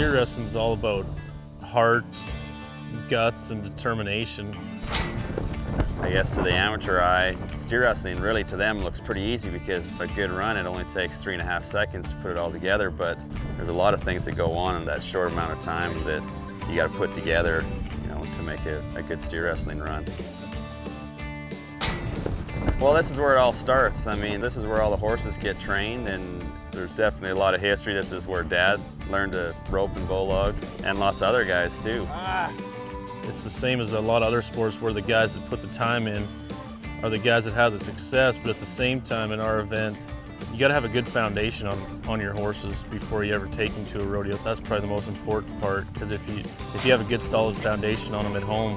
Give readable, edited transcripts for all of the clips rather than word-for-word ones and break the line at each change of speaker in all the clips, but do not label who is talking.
Steer wrestling is all about heart, guts, and determination.
I guess to the amateur eye, steer wrestling really to them looks pretty easy because a good run, it only takes 3.5 seconds to put it all together, but there's a lot of things that go on in that short amount of time that you got to put together, you know, to make a good steer wrestling run. Well, this is where it all starts. I mean, this is where all the horses get trained, and there's definitely a lot of history. This is where Dad learned to rope and bulldog, and lots of other guys too.
It's the same as a lot of other sports where the guys that put the time in are the guys that have the success, but at the same time in our event, you got to have a good foundation on your horses before you ever take them to a rodeo. That's probably the most important part, because if you have a good solid foundation on them at home,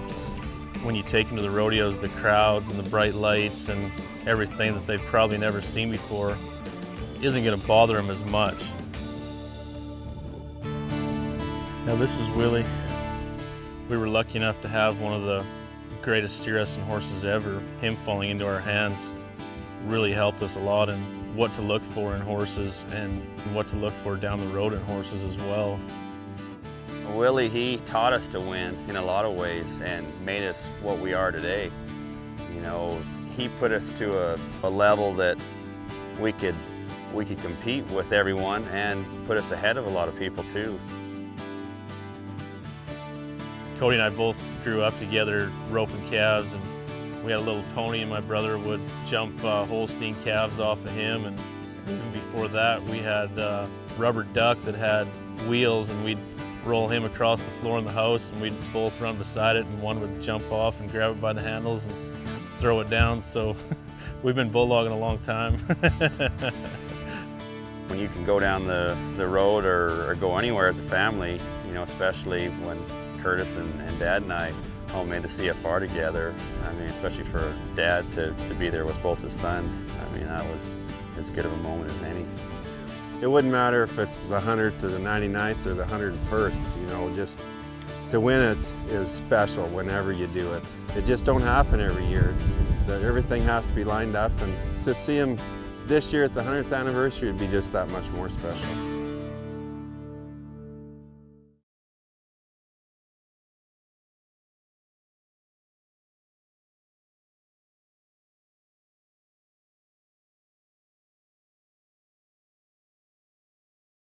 when you take them to the rodeos, the crowds and the bright lights and everything that they've probably never seen before isn't going to bother them as much. Now this is Willie. We were lucky enough to have one of the greatest steer wrestling horses ever. Him falling into our hands really helped us a lot in what to look for in horses and what to look for down the road in horses as well.
Willie, he taught us to win in a lot of ways and made us what we are today. You know, he put us to a level that we could compete with everyone and put us ahead of a lot of people too.
Cody and I both grew up together roping calves, and we had a little pony, and my brother would jump Holstein calves off of him, and even before that we had a rubber duck that had wheels, and we'd roll him across the floor in the house, and we'd both run beside it, and one would jump off and grab it by the handles and throw it down. So we've been bulldogging a long time.
When you can go down the road or go anywhere as a family, you know, especially when Curtis and Dad and I all made the CFR together. I mean, especially for Dad to be there with both his sons. I mean, that was as good of a moment as any.
It wouldn't matter if it's the 100th or the 99th or the 101st, you know, just to win it is special whenever you do it. It just don't happen every year. Everything has to be lined up, and to see him this year at the 100th anniversary would be just that much more special.